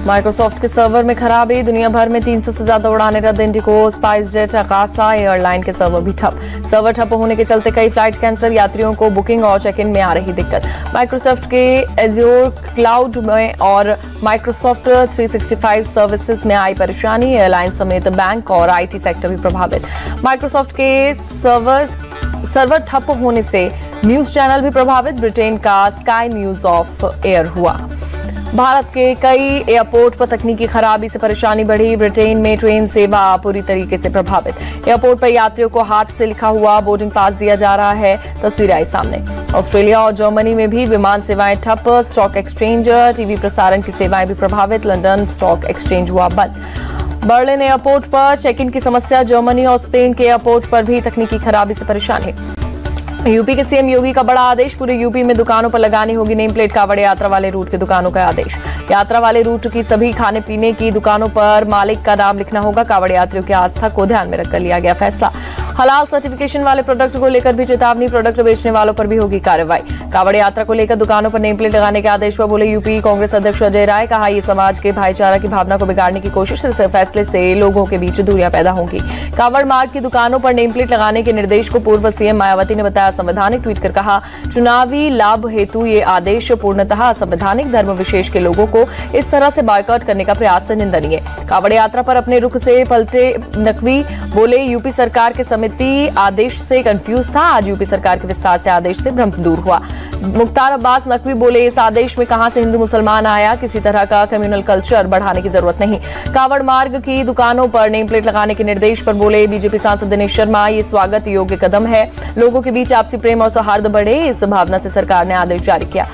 Microsoft के server में खराबी, दुनिया भर में 300 से ज्यादा उड़ानें रद्द। Indigo, spice jet, Akasa airline के सर्वर भी ठप। सर्वर ठप होने के चलते कई फ्लाइट्स कैंसिल, यात्रियों को बुकिंग और चेक इन में आ रही दिक्कत। माइक्रोसॉफ्ट के एज्योर क्लाउड में और माइक्रोसॉफ्ट 365 सर्विसेज में आई परेशानी, एयरलाइन समेत बैंक और आईटी सेक्टर भी प्रभावित। माइक्रोसॉफ्ट के सर्वर ठप होने से न्यूज चैनल भी प्रभावित। ब्रिटेन का स्काई न्यूज ऑफ एयर हुआ। भारत के कई एयरपोर्ट पर तकनीकी खराबी से परेशानी बढ़ी। ब्रिटेन में ट्रेन सेवा पूरी तरीके से प्रभावित। एयरपोर्ट पर यात्रियों को हाथ से लिखा हुआ बोर्डिंग पास दिया जा रहा है, तस्वीरें आई सामने। ऑस्ट्रेलिया और जर्मनी में भी विमान सेवाएं ठप। स्टॉक एक्सचेंज, टीवी प्रसारण की सेवाएं भी प्रभावित। लंदन स्टॉक एक्सचेंज हुआ बंद। बर्लिन एयरपोर्ट पर चेक इन की समस्या। जर्मनी और स्पेन के एयरपोर्ट पर भी तकनीकी खराबी से परेशानी। यूपी के सीएम योगी का बड़ा आदेश, पूरे यूपी में दुकानों पर लगानी होगी नेम प्लेट। कावड़ यात्रा वाले रूट के दुकानों का आदेश। यात्रा वाले रूट की सभी खाने पीने की दुकानों पर मालिक का नाम लिखना होगा। कावड़ यात्रियों की आस्था को ध्यान में रखकर लिया गया फैसला। हलाल सर्टिफिकेशन वाले प्रोडक्ट को लेकर भी चेतावनी, प्रोडक्ट बेचने वालों पर भी होगी कार्रवाई। कावड़ यात्रा को लेकर दुकानों पर नेम प्लेट लगाने के आदेश पर बोले यूपी कांग्रेस अध्यक्ष अजय राय। कहा, ये समाज के भाईचारा की भावना को बिगाड़ने की कोशिश। इस फैसले से लोगों के बीच दूरियां पैदा होंगी। कावड़ मार्ग की दुकानों पर नेम प्लेट लगाने के निर्देश को पूर्व सीएम मायावती ने बताया संवैधानिक। ट्वीट कर कहा, चुनावी लाभ हेतु ये आदेश पूर्णतः असंवैधानिक। धर्म विशेष के लोगों को इस तरह से बॉयकॉट करने का प्रयास निंदनीय। कावड़ यात्रा पर अपने रुख से पलटे नकवी, बोले यूपी सरकार के समिति आदेश से कंफ्यूज था। आज यूपी सरकार के विस्तार से आदेश से भ्रम दूर हुआ। मुख्तार अब्बास नकवी बोले, इस आदेश में कहां से हिंदू मुसलमान आया, किसी तरह का कम्युनल कल्चर बढ़ाने की जरूरत नहीं। कावड़ मार्ग की दुकानों पर नेम प्लेट लगाने के निर्देश पर बोले बीजेपी सांसद दिनेश शर्मा, ये स्वागत योग्य कदम है। लोगों के बीच आपसी प्रेम और सौहार्द बढ़े, इस भावना से सरकार ने आदेश जारी किया।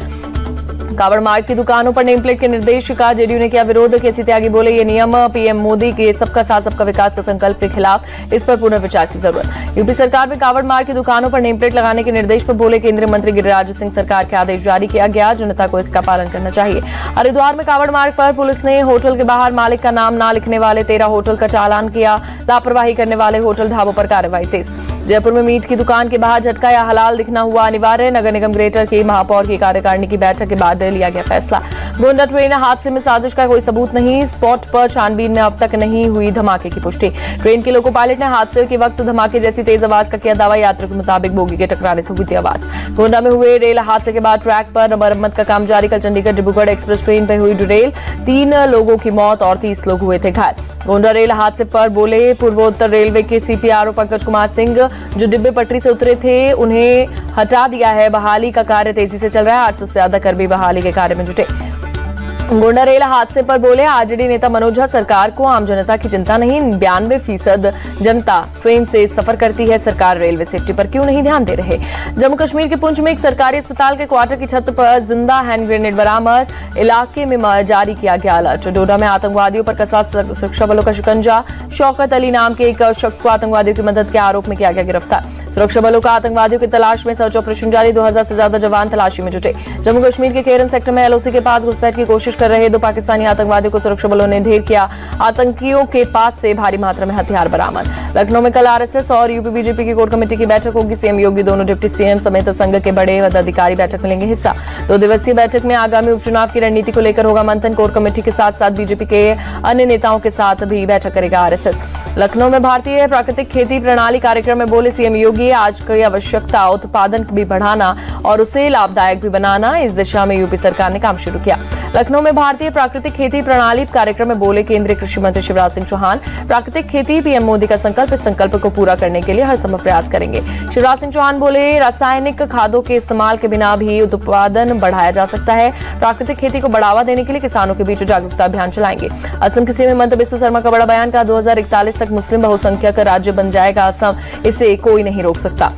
कावड़ मार्ग की दुकानों पर नेम प्लेट के निर्देश का जेडीयू ने किया विरोध। केसी त्यागी बोले, ये नियम पीएम मोदी के सबका साथ सबका विकास का संकल्प के खिलाफ, इस पर पुनर्विचार की जरूरत। यूपी सरकार में कावड़ मार्ग की दुकानों पर नेम प्लेट लगाने के निर्देश पर बोले केंद्रीय मंत्री गिरिराज सिंह, सरकार के आदेश जारी किया गया, जनता को इसका पालन करना चाहिए। हरिद्वार में कावड़ मार्ग पर पुलिस ने होटल के बाहर मालिक का नाम न लिखने वाले 13 होटल का चालान किया। लापरवाही करने वाले होटल ढाबों पर कार्रवाई तेज। जयपुर में मीट की दुकान के बाहर झटका या हलाल दिखना हुआ अनिवार्य। नगर निगम ग्रेटर की महापौर की कार्यकारिणी की बैठक के बाद लिया गया फैसला। गोंडा ट्रेन हादसे में साजिश का कोई सबूत नहीं। स्पॉट पर छानबीन में अब तक नहीं हुई धमाके की पुष्टि। ट्रेन के लोको पायलट ने हादसे के वक्त धमाके जैसी तेज आवाज का किया दावा। यात्रियों के मुताबिक बोगी के टकराने से हुई थी आवाज। गोंडा में हुए रेल हादसे के बाद ट्रैक पर मरम्मत का काम जारी। कल चंडीगढ़ डिब्रूगढ़ एक्सप्रेस ट्रेन पर हुई डिरेल, 3 लोगों की मौत और 30 लोग हुए थे घायल। गोंडा रेल हादसे पर बोले पूर्वोत्तर रेलवे के सीपीआरओ पंकज कुमार सिंह, जो डिब्बे पटरी से उतरे थे उन्हें हटा दिया है। बहाली का कार्य तेजी से चल रहा है। 800 से ज्यादा कर्मी बहाली के कार्य में जुटे। गोंडा रेल हादसे पर बोले आरजेडी नेता मनोज झा, सरकार को आम जनता की चिंता नहीं। 92% जनता ट्रेन से सफर करती है, सरकार रेलवे सेफ्टी पर क्यों नहीं ध्यान दे रहे। जम्मू कश्मीर के पुंछ में एक सरकारी अस्पताल के क्वार्टर की छत पर जिंदा हैंड ग्रेनेड बरामद। इलाके में जारी किया गया अलर्ट। डोडा में आतंकवादियों पर कसा सुरक्षा बलों का शिकंजा। शौकत अली नाम के एक शख्स को आतंकवादियों की मदद के आरोप में किया गया गिरफ्तार। सुरक्षा बलों का आतंकवादियों की तलाश में सर्च ऑपरेशन जारी। 2000 से ज्यादा जवान तलाशी में जुटे। जम्मू कश्मीर के केरन सेक्टर में एलओसी के पास घुसपैठ की कोशिश कर रहे 2 पाकिस्तानी आतंकवादियों को सुरक्षा बलों ने ढेर किया। आतंकियों के पास से भारी मात्रा में हथियार बरामद। लखनऊ में कल आरएसएस और यूपी बीजेपी की कोर कमेटी की बैठक होगी। सीएम योगी, दोनों डिप्टी सीएम समेत संघ के बड़े पदाधिकारी बैठक में लेंगे हिस्सा। 2 दिवसीय बैठक में आगामी उपचुनाव की रणनीति को लेकर होगा मंथन। कोर कमेटी के साथ साथ बीजेपी के अन्य नेताओं के साथ भी बैठक करेगा आरएसएस। लखनऊ में भारतीय प्राकृतिक खेती प्रणाली कार्यक्रम में बोले सीएम योगी, आज की आवश्यकता उत्पादन भी बढ़ाना और उसे लाभदायक भी बनाना। इस दिशा में यूपी सरकार ने काम शुरू किया। लखनऊ में भारतीय प्राकृतिक खेती प्रणाली कार्यक्रम में बोले केंद्रीय कृषि मंत्री शिवराज सिंह चौहान, प्राकृतिक खेती पीएम मोदी का संकल्प, इस संकल्प को पूरा करने के लिए हर संभव प्रयास करेंगे। शिवराज सिंह चौहान बोले रासायनिक खादों के इस्तेमाल के बिना भी उत्पादन बढ़ाया जा सकता है। प्राकृतिक खेती को बढ़ावा देने के लिए किसानों के बीच जागरूकता अभियान चलाएंगे। असम के सीएम हिमंता बिस्वा शर्मा का बड़ा बयान। का 2041 तक मुस्लिम बहुसंख्यक राज्य बन जाएगा असम, इसे कोई नहीं रोक सकता।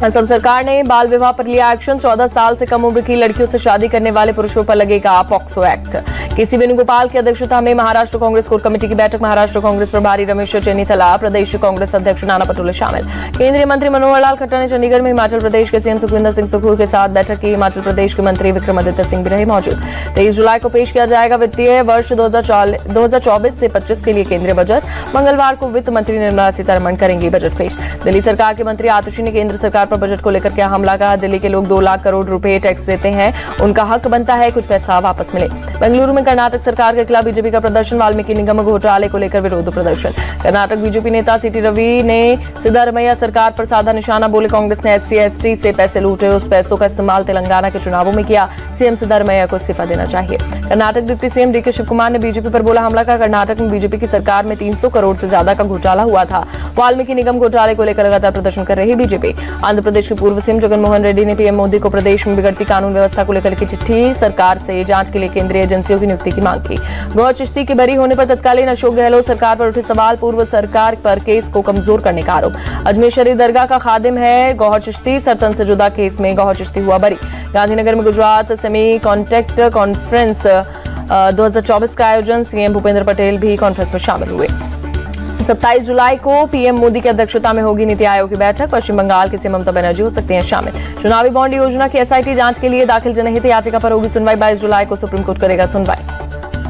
असम सरकार ने बाल विवाह पर लिया एक्शन। 14 साल से कम उम्र की लड़कियों से शादी करने वाले पुरुषों पर लगेगा पॉक्सो एक्ट। केसी वेणुगोपाल की अध्यक्षता में महाराष्ट्र कांग्रेस कोर कमेटी की बैठक। महाराष्ट्र कांग्रेस प्रभारी रमेश चेन्नीथला, प्रदेश कांग्रेस अध्यक्ष नाना पटोले शामिल। केंद्रीय मंत्री मनोहर लाल खट्टर ने चंडीगढ़ में हिमाचल प्रदेश के सीएम सुखविंदर सिंह सुक्खू के साथ बैठक की। हिमाचल प्रदेश के मंत्री विक्रमादित्य सिंह भी रहे मौजूद। 23 जुलाई को पेश किया जाएगा वित्तीय वर्ष 2024 से 25 के लिए केंद्रीय बजट। मंगलवार को वित्त मंत्री निर्मला सीतारमण करेंगी बजट पेश। दिल्ली सरकार के मंत्री आतिशी ने केंद्र सरकार पर बजट को लेकर किया हमला। कहा दिल्ली के लोग 2 लाख करोड़ रुपए टैक्स देते हैं, उनका हक बनता है कुछ पैसा वापस मिले। बेंगलुरु में कर्नाटक सरकार के खिलाफ बीजेपी का प्रदर्शन, वाल्मीकि निगम घोटाले को लेकर विरोध प्रदर्शन। कर्नाटक बीजेपी नेता सीटी रवि ने सिद्धारमैया सरकार पर साधा निशाना, बोले कांग्रेस ने SC/ST से पैसे लूटे, उस पैसों का इस्तेमाल तेलंगाना के चुनावों में किया, सीएम सिद्धारमैया को इस्तीफा देना चाहिए। Karnataka deputy CM DK Shiv Kumar ने बीजेपी पर बोला हमला। का कर्नाटक में बीजेपी की सरकार में 300 करोड़ से ज्यादा का घोटाला हुआ था। वाल्मीकि निगम घोटाले को लेकर लगातार प्रदर्शन कर रही बीजेपी। आंध्र प्रदेश के पूर्व सीएम जगनमोहन रेड्डी ने पीएम मोदी को प्रदेश में बिगड़ती कानून व्यवस्था को लेकर की चिट्ठी, सरकार से जांच के लिए केंद्रीय एजेंसियों की नियुक्ति की मांग की। गौहर चिश्ती के बरी होने पर तत्कालीन अशोक गहलोत सरकार पर उठे सवाल, पूर्व सरकार पर केस को कमजोर करने का आरोप। अजमेर शरीफ दरगाह का खादिम है गौहर चिश्ती, सरतन से जुदा केस में गौहर चिश्ती हुआ बरी। गांधीनगर में गुजरात सेमी कॉन्टेक्ट कॉन्फ्रेंस 2024 का आयोजन, सीएम भूपेंद्र पटेल भी कॉन्फ्रेंस में शामिल हुए। 27 जुलाई को पीएम मोदी की अध्यक्षता में होगी नीति आयोग की बैठक, पश्चिम बंगाल की सीएम ममता बनर्जी हो सकती हैं शामिल। चुनावी बॉन्ड योजना की SIT जांच के लिए दाखिल जनहित याचिका पर होगी सुनवाई, 22 जुलाई को सुप्रीम कोर्ट करेगा सुनवाई।